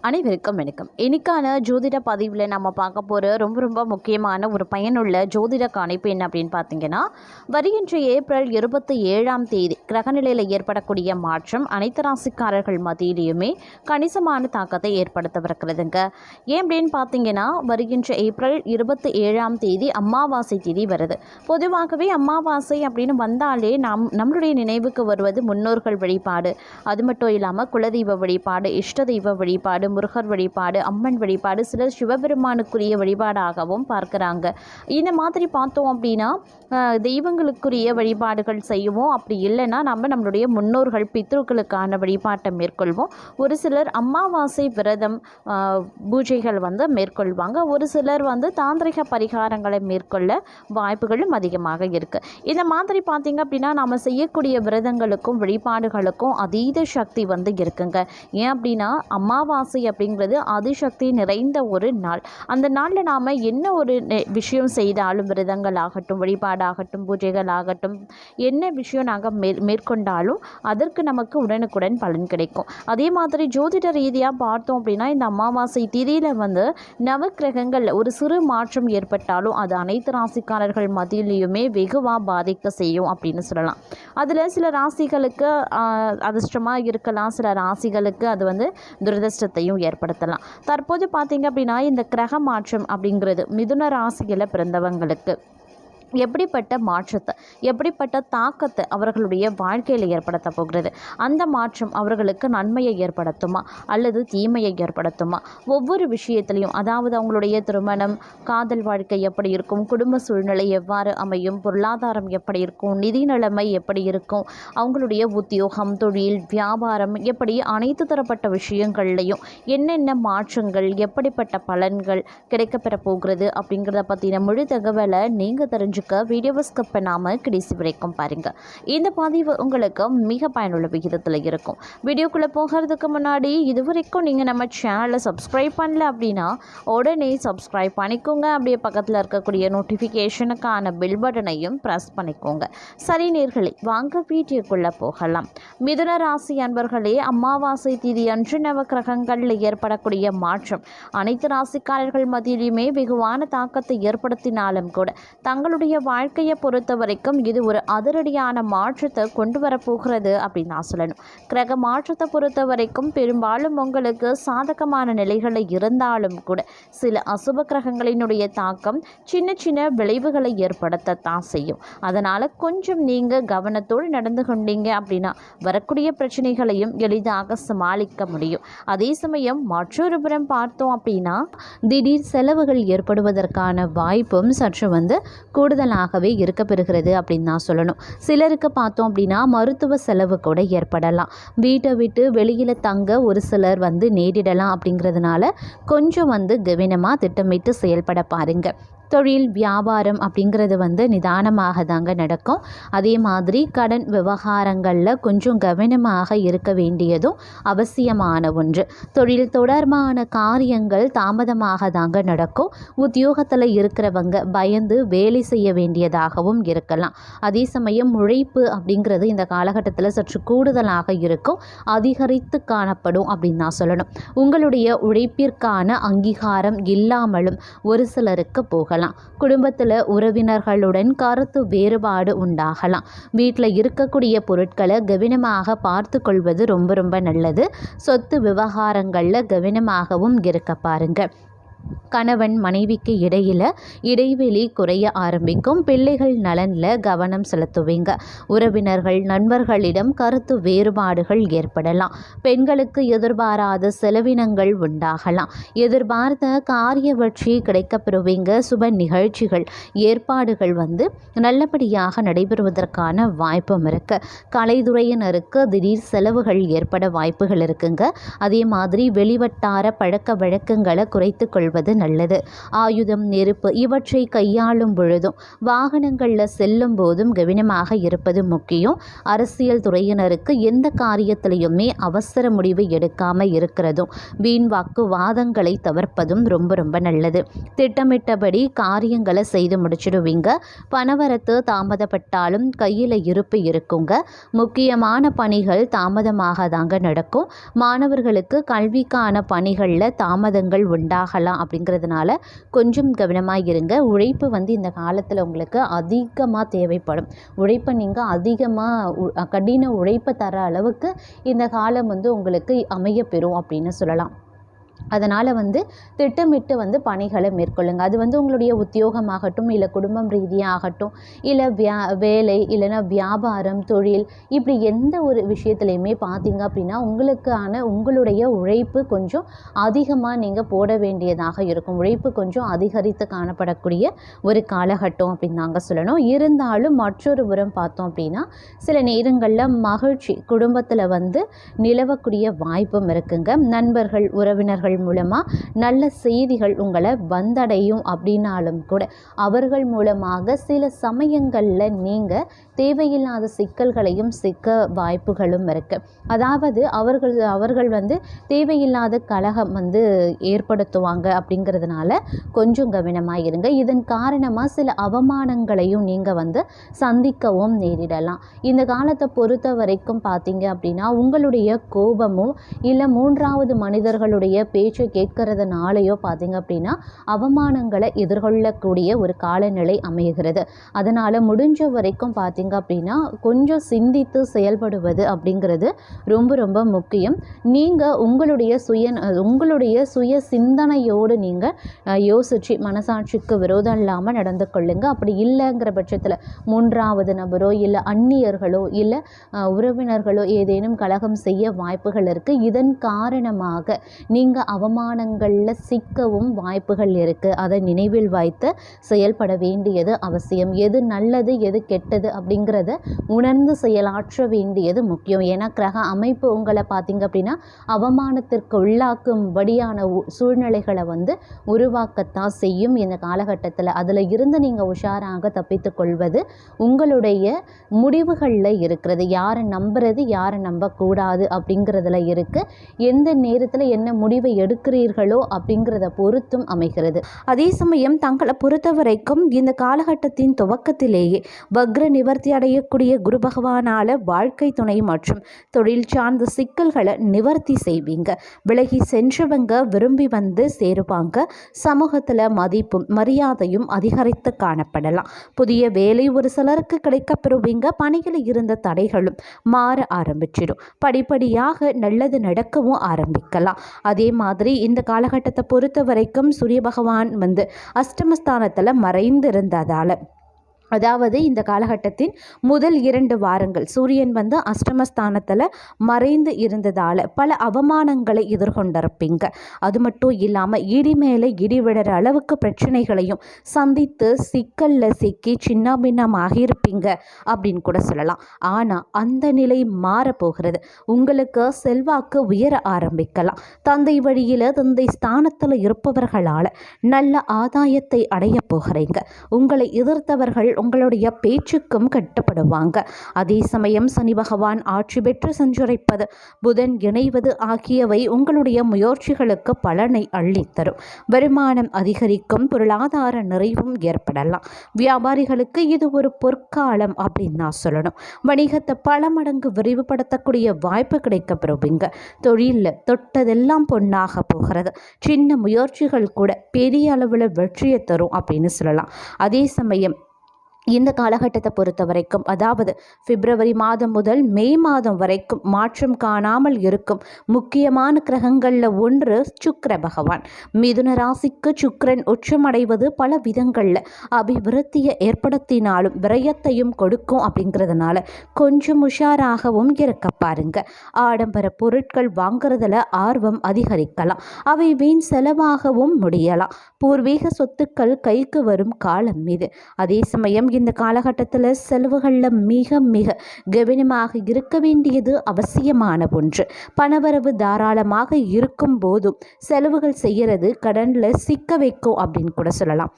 அனைவருக்கும் வணக்கம். இன்னைக்கான ஜோதிட பதிவில் நம்ம பார்க்க போகிற ரொம்ப முக்கியமான ஒரு பயனுள்ள ஜோதிட கணிப்பு என்ன அப்படின்னு பார்த்தீங்கன்னா, வருகின்ற ஏப்ரல் 27ஆம் தேதி கிரகநிலையில் ஏற்படக்கூடிய மாற்றம் அனைத்து ராசிக்காரர்கள் மத்தியிலையுமே கணிசமான தாக்கத்தை ஏற்படுத்தவிருக்கிறதுங்க. ஏன் அப்படின்னு பார்த்தீங்கன்னா, வருகின்ற ஏப்ரல் 27ஆம் தேதி அமாவாசை தேதி வருது. பொதுவாகவே அமாவாசை அப்படின்னு வந்தாலே நம்மளுடைய நினைவுக்கு வருவது முன்னோர்கள் வழிபாடு, அது மட்டும் இல்லாமல் குலதெய்வ வழிபாடு, இஷ்ட தெய்வ வழிபாடு, முருகர் வழிபாடு, அம்மன் வழிபாடு, சிலர் சிவபெருமானுக்குரிய வழிபாடாகவும் பார்க்குறாங்க. இந்த மாதிரி பார்த்தோம் அப்படின்னா தெய்வங்களுக்குரிய வழிபாடுகள் செய்வோம். அப்படி இல்லைன்னா நம்மளுடைய முன்னோர்கள் பித்ருக்களுக்கான வழிபாட்டை மேற்கொள்வோம். ஒரு சிலர் அமாவாசை விரதம் பூஜைகள் மேற்கொள்வாங்க. ஒரு சிலர் தாந்திரிக பரிகாரங்களை மேற்கொள்ள வாய்ப்புகளும் அதிகமாக இருக்குது. இந்த மாதிரி பார்த்திங்க அப்படின்னா நம்ம செய்யக்கூடிய விரதங்களுக்கும் வழிபாடுகளுக்கும் அதீத சக்தி இருக்குங்க. ஏன் அப்படின்னா அமாவாசை அப்படிங்கிறது அதிசக்தி நிறைந்த ஒரு நாள். அந்த நாளில் நாம் என்ன ஒரு விஷயம் செய்தாலும், விரதங்கள் ஆகட்டும், வழிபாடாகட்டும், பூஜைகள் ஆகட்டும், என்ன விஷயம் நாங்கள் மேற்கொண்டாலும் அதற்கு நமக்கு உடனுக்குடன் பலன் கிடைக்கும். அதே மாதிரி ஜோதிட ரீதியாக பார்த்தோம் அப்படின்னா இந்த அமாவாசை திதியில் நவக்கிரகங்கள் ஒரு சிறு மாற்றம் ஏற்பட்டாலும் அது அனைத்து ராசிக்காரர்கள் மத்தியிலையுமே வெகுவாக பாதிக்க செய்யும் அப்படின்னு சொல்லலாம். அதில் சில ராசிகளுக்கு அதிர்ஷ்டமாக இருக்கலாம், சில ராசிகளுக்கு அது துரதிர்ஷ்டத்தையும் ஏற்படுத்தலாம். தற்போது பார்த்தீங்க அப்படின்னா இந்த கிரக மாற்றம் அப்படிங்கிறது மிதுன ராசியில் பிறந்தவங்களுக்கு எப்படிப்பட்ட மாற்றத்தை, எப்படிப்பட்ட தாக்கத்தை அவர்களுடைய வாழ்க்கையில் ஏற்படுத்த போகிறது, அந்த மாற்றம் அவர்களுக்கு நன்மையை ஏற்படுத்துமா அல்லது தீமையை ஏற்படுத்துமா, ஒவ்வொரு விஷயத்திலையும், அதாவது அவங்களுடைய திருமணம், காதல் வாழ்க்கை எப்படி இருக்கும், குடும்ப சூழ்நிலை எவ்வாறு அமையும், பொருளாதாரம் எப்படி இருக்கும், நிதி நிலைமை எப்படி இருக்கும், அவங்களுடைய உத்தியோகம், தொழில், வியாபாரம், எப்படி அனைத்து தரப்பட்ட விஷயங்கள்லையும் என்னென்ன மாற்றங்கள், எப்படிப்பட்ட பலன்கள் கிடைக்கப்பெற போகிறது அப்படிங்கிறத பற்றின முழு தகவலை நீங்கள் தெரிஞ்சு வீடியோவை ஸ்கிப் பண்ணாமல் கடைசி வரைக்கும் பாருங்கள். இந்த பதிவு உங்களுக்கு மிக பயனுள்ள விகிதத்தில் இருக்கும். வீடியோக்குள்ளே போகிறதுக்கு முன்னாடி இதுவரைக்கும் நீங்கள் நம்ம சேனலை சப்ஸ்கிரைப் பண்ணல அப்படின்னா உடனே சப்ஸ்கிரைப் பண்ணிக்கோங்க. அப்படியே பக்கத்தில் இருக்கக்கூடிய நோட்டிஃபிகேஷனுக்கான பெல் பட்டனையும் ப்ரெஸ் பண்ணிக்கோங்க. சரி நேயர்களே, வாங்க வீடியோக்குள்ளே போகலாம். மிதுன ராசி அன்பர்களே, அமாவாசை திதி அன்று நவக்கிரகங்களில் ஏற்படக்கூடிய மாற்றம் அனைத்து ராசிக்காரர்கள் மத்தியிலுமே வெகுவான தாக்கத்தை ஏற்படுத்தினாலும் கூட தங்களுடைய வாழ்க்கையை பொறுத்த வரைக்கும் இது ஒரு அதிரடியான மாற்றத்தை கொண்டு வரப்போகிறது அப்படின்னு நான் சொல்லணும். கிரக மாற்றத்தை பொறுத்த வரைக்கும் பெரும்பாலும் உங்களுக்கு சாதகமான நிலைகளில் இருந்தாலும் கூட சில அசுப கிரகங்களினுடைய தாக்கம் சின்ன விளைவுகளை ஏற்படுத்தத்தான் செய்யும். அதனால் கொஞ்சம் நீங்கள் கவனத்தோடு நடந்து கொண்டீங்க அப்படின்னா வரக்கூடிய பிரச்சனைகளையும் எளிதாக சமாளிக்க முடியும். அதே சமயம் மற்றொரு புறம் பார்த்தோம் அப்படின்னா திடீர் செலவுகள் ஏற்படுவதற்கான வாய்ப்பும் சற்று கூடுதலாகவே இருக்க பெறுகிறது அப்படின்னு நான் சொல்லணும். சிலருக்கு பார்த்தோம் அப்படின்னா மருத்துவ செலவு கூட ஏற்படலாம். வீட்டை விட்டு வெளியில் தங்க ஒரு சிலர் நேரிடலாம். அப்படிங்கிறதுனால கொஞ்சம் கவனமாக திட்டமிட்டு செயல்பட பாருங்க. தொழில் வியாபாரம் அப்படிங்கிறது நிதானமாக தாங்க நடக்கும். அதே மாதிரி கடன் விவகாரங்களில் கொஞ்சம் கவனமாக இருக்க வேண்டியதும் அவசியமான ஒன்று. தொழில் தொடர்பான காரியங்கள் தாமதமாக தாங்க நடக்கும். உத்தியோகத்தில் இருக்கிறவங்க பயந்து வேலை செய்ய வேண்டியதாகவும் இருக்கலாம். அதே சமயம் உழைப்பு அப்படிங்கிறது இந்த காலகட்டத்தில் சற்று கூடுதலாக இருக்கும், அதிகரித்து காணப்படும் அப்படின்னு நான் சொல்லணும். உங்களுடைய உழைப்பிற்கான அங்கீகாரம் இல்லாமலும் ஒரு சிலருக்கு போகலாம். குடும்பத்தில் உறவினர்களுடன் கருத்து வேறுபாடு உண்டாகலாம். வீட்டில் இருக்கக்கூடிய பொருட்களை கவனமாக பார்த்து கொள்வது ரொம்ப நல்லது. சொத்து விவகாரங்களில் கவனமாகவும் இருக்க பாருங்க. கணவன் மனைவிக்கு இடைவெளி குறைய ஆரம்பிக்கும். பிள்ளைகள் நலனில் கவனம் செலுத்துவீங்க. உறவினர்கள் நண்பர்களிடம் கருத்து வேறுபாடுகள் ஏற்படலாம். பெண்களுக்கு எதிர்பாராத செலவினங்கள் உண்டாகலாம். எதிர்பார்த்த காரிய வெற்றி கிடைக்கப்பெறுவீங்க. சுப நிகழ்ச்சிகள் ஏற்பாடுகள் நல்லபடியாக நடைபெறுவதற்கான வாய்ப்பும் இருக்கு. கலைத்துறையினருக்கு திடீர் செலவுகள் ஏற்பட வாய்ப்புகள் இருக்குங்க. அதே மாதிரி வெளிவட்டார பழக்க வழக்கங்களை குறைத்து கொள்வது கொள்வது நல்லது. ஆயுதம், நெருப்பு இவற்றை கையாளும் பொழுதும் வாகனங்களில் செல்லும் போதும் கவனமாக இருப்பது முக்கியம். அரசியல் துறையினருக்கு எந்த காரியத்திலையுமே அவசர முடிவு எடுக்காமல் இருக்கிறதும் வீண் வாக்குவாதங்களை தவிர்ப்பதும் ரொம்ப ரொம்ப நல்லது. திட்டமிட்டபடி காரியங்களை செய்து முடிச்சிடுவீங்க. பணவரத்து தாமதப்பட்டாலும் கையில் இருப்பு இருக்குங்க. முக்கியமான பணிகள் தாமதமாக தாங்க நடக்கும். மாணவர்களுக்கு கல்விக்கான பணிகளில் தாமதங்கள் உண்டாகலாம். அப்படிங்கிறதுனால கொஞ்சம் கவனமாக இருங்க. உழைப்பு இந்த காலத்தில் உங்களுக்கு அதிகமாக தேவைப்படும். உழைப்பை நீங்கள் அதிகமாக கடின உழைப்பை தர அளவுக்கு இந்த காலம் உங்களுக்கு அமையப்பெறும் அப்படின்னு சொல்லலாம். அதனால் திட்டமிட்டு பணிகளை மேற்கொள்ளுங்க. அது உங்களுடைய உத்தியோகமாகட்டும், இல்லை குடும்பம் ரீதியாகட்டும், இல்லை வேலை, இல்லைன்னா வியாபாரம், தொழில், இப்படி எந்த ஒரு விஷயத்துலையுமே பார்த்தீங்க அப்படின்னா உங்களுடைய உழைப்பு கொஞ்சம் அதிகமாக நீங்கள் போட வேண்டியதாக இருக்கும். உழைப்பு கொஞ்சம் அதிகரித்து காணப்படக்கூடிய ஒரு காலகட்டம் அப்படின்னு நாங்கள் சொல்லணும். இருந்தாலும் மற்றொரு புறம் பார்த்தோம் அப்படின்னா சில நேரங்களில் மகிழ்ச்சி குடும்பத்தில் நிலவக்கூடிய வாய்ப்பும் இருக்குங்க. நண்பர்கள், உறவினர்கள் மூலமாக நல்ல செய்திகள் உங்களை வந்தடையும். அப்படின்னாலும் கூட அவர்கள் மூலமாக சில சமயங்களில் நீங்கள் தேவையில்லாத சிக்கல்களையும் சிக்க வாய்ப்புகளும் இருக்கு. அதாவது அவர்கள் தேவையில்லாத கலகம் ஏற்படுத்துவாங்க. அப்படிங்கிறதுனால கொஞ்சம் கவனமாக இருங்க. இதன் காரணமாக சில அவமானங்களையும் நீங்கள் சந்திக்கவும் நேரிடலாம். இந்த காலத்தை பொறுத்த வரைக்கும் பார்த்தீங்க அப்படின்னா உங்களுடைய கோபமும் இல்லை மூன்றாவது மனிதர்களுடைய பேச்சை கேட்கறதுனாலையோ பார்த்தீங்க அப்படின்னா அவமானங்களை எதிர்கொள்ளக்கூடிய ஒரு காலநிலை அமைகிறது. அதனால் முடிஞ்ச வரைக்கும் பார்த்தீங்க அப்படின்னா கொஞ்சம் சிந்தித்து செயல்படுவது அப்படிங்கிறது ரொம்ப ரொம்ப முக்கியம். நீங்கள் உங்களுடைய சுய சிந்தனையோடு நீங்கள் யோசித்து மனசாட்சிக்கு விரோதம் இல்லாமல் நடந்து கொள்ளுங்க. அப்படி இல்லைங்கிற பட்சத்தில் மூன்றாவது நபரோ இல்லை அந்நியர்களோ இல்லை உறவினர்களோ ஏதேனும் கலகம் செய்ய வாய்ப்புகள் இருக்குது. இதன் காரணமாக நீங்கள் அவமானங்களில் சிக்கவும் வாய்ப்புகள் இருக்குது. அதை நினைவில் வைத்து செயல்பட வேண்டியது அவசியம். எது நல்லது எது கெட்டது அப்படிங்கிறத உணர்ந்து செயலாற்ற வேண்டியது முக்கியம். ஏன்னா கிரக அமைப்பு உங்களை பார்த்தீங்க அப்படின்னா அவமானத்திற்கு உள்ளாக்கும்படியான சூழ்நிலைகளை உருவாக்கத்தான் செய்யும் இந்த காலகட்டத்தில். அதில் இருந்து நீங்கள் உஷாராக தப்பித்து கொள்வது உங்களுடைய முடிவுகளில் இருக்கிறது. யாரை நம்புறது யாரை நம்பக்கூடாது அப்படிங்கிறதுல இருக்குது. எந்த நேரத்தில் என்ன முடிவை எடுக்கிறீர்களோ அப்படிங்கிறத பொறுத்தும் அமைகிறது. அதே சமயம் தங்களை பொறுத்த வரைக்கும் இந்த காலகட்டத்தின் துவக்கத்திலேயே வக்ர நிவர்த்தி அடையக்கூடிய குரு பகவானால் வாழ்க்கை துணை மற்றும் தொழில் சார்ந்த சிக்கல்களை நிவர்த்தி செய்வீங்க. விலகி சென்றவங்க விரும்பி சேருவாங்க. சமூகத்தில் மதிப்பும் மரியாதையும் அதிகரித்து காணப்படலாம். புதிய வேலை ஒரு சிலருக்கு கிடைக்கப்பெறுவீங்க. பணிகளில் இருந்த தடைகளும் மாற ஆரம்பிச்சிடும். படிப்படியாக நல்லது நடக்கவும் ஆரம்பிக்கலாம். அதே மாதிரி இந்த காலகட்டத்தை பொறுத்த வரைக்கும் சூரிய பகவான் அஷ்டமஸ்தானத்தில் மறைந்திருந்ததால், அதாவது இந்த காலகட்டத்தின் முதல் 2 வாரங்கள் சூரியன் அஷ்டமஸ்தானத்தில் மறைந்து இருந்ததால் பல அவமானங்களை எதிர்கொண்டிருப்பீங்க. அது மட்டும் இல்லாமல் இடி மேலே இடி விடுற அளவுக்கு பிரச்சனைகளையும் சந்தித்து சிக்கலில் சிக்கி சின்ன பின்னமாக இருப்பீங்க அப்படின்னு கூட சொல்லலாம். ஆனால் அந்த நிலை மாறப்போகிறது. உங்களுக்கு செல்வாக்கு உயர ஆரம்பிக்கலாம். தந்தை வழியில் தந்தை ஸ்தானத்தில் இருப்பவர்களால் நல்ல ஆதாயத்தை அடைய போகிறீங்க. உங்களை எதிர்த்தவர்கள் உங்களுடைய பேச்சுக்கும் கட்டுப்படுவாங்க. அதே சமயம் சனி பகவான் ஆட்சி பெற்று சஞ்சரிப்பது, புதன் இணைவது ஆகியவை உங்களுடைய முயற்சிகளுக்கு பலனை அள்ளித்தரும். வருமானம் அதிகரிக்கும், பொருளாதார நிறைவும் ஏற்படலாம். வியாபாரிகளுக்கு இது ஒரு பொற்காலம் அப்படின்னு நான் சொல்லணும். வணிகத்தை பல மடங்கு விரிவுபடுத்தக்கூடிய வாய்ப்பு கிடைக்கப்பெறுவீங்க. தொழிலில் தொட்டதெல்லாம் பொன்னாக போகிறது. சின்ன முயற்சிகள் கூட பெரிய அளவில் வெற்றியை தரும் அப்படின்னு சொல்லலாம். அதே சமயம் இந்த காலகட்டத்தை பொறுத்த வரைக்கும், அதாவது பிப்ரவரி மாதம் முதல் மே மாதம் வரைக்கும் மாற்றம் காணாமல் இருக்கும் முக்கியமான கிரகங்களில் ஒன்று சுக்கிர பகவான். மிதுன ராசிக்கு சுக்கிரன் உச்சமடைவது பல விதங்களில் அபிவிருத்தியை ஏற்படுத்தினாலும் விரயத்தையும் கொடுக்கும். அப்படிங்கிறதுனால கொஞ்சம் உஷாராகவும் இருக்க பாருங்க. ஆடம்பர பொருட்கள் வாங்குறதுல ஆர்வம் அதிகரிக்கலாம். அவை வீண் செலவாகவும் முடியலாம். பூர்வீக சொத்துக்கள் கைக்கு வரும் காலம் இது. அதே சமயம் இந்த காலகட்டத்தில் செலவுகளில் மிக மிக கவனமாக இருக்க வேண்டியது அவசியமான ஒன்று. பணவரவு தாராளமாக இருக்கும் போதும் செலவுகள் செய்கிறது கடனில் சிக்க வைக்கும் அப்படின்னு கூட சொல்லலாம்.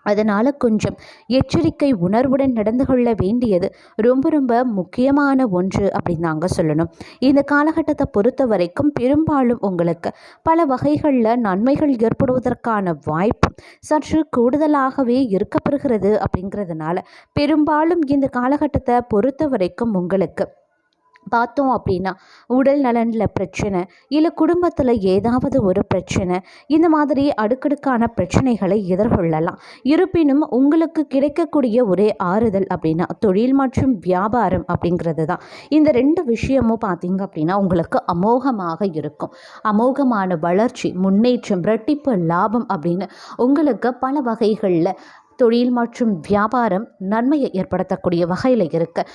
அதனால் கொஞ்சம் எச்சரிக்கை உணர்வுடன் நடந்து கொள்ள வேண்டியது ரொம்ப ரொம்ப முக்கியமான ஒன்று அப்படின்னு நாங்கள் சொல்லணும். இந்த காலகட்டத்தை பொறுத்த வரைக்கும் பெரும்பாலும் உங்களுக்கு பல வகைகளில் நன்மைகள் ஏற்படுவதற்கான வாய்ப்பு சற்று கூடுதலாகவே இருக்கப்பெறுகிறது. அப்படிங்கிறதுனால பெரும்பாலும் இந்த காலகட்டத்தை பொறுத்த வரைக்கும் உங்களுக்கு பார்த்தோம் அப்படின்னா உடல் நலனில் பிரச்சனை, இல்லை குடும்பத்தில் ஏதாவது ஒரு பிரச்சனை, இந்த மாதிரி அடுக்கடுக்கான பிரச்சனைகளை எதிர்கொள்ளலாம். இருப்பினும் உங்களுக்கு கிடைக்கக்கூடிய ஒரே ஆறுதல் அப்படின்னா தொழில் மற்றும் வியாபாரம் அப்படிங்கிறது தான். இந்த 2 விஷயமும் பார்த்தீங்க அப்படின்னா உங்களுக்கு அமோகமாக இருக்கும். அமோகமான வளர்ச்சி, முன்னேற்றம், இரட்டிப்பு லாபம் அப்படின்னு உங்களுக்கு பல வகைகளில் தொழில் மற்றும் வியாபாரம் நன்மையை ஏற்படுத்தக்கூடிய வகையில் இருக்குது.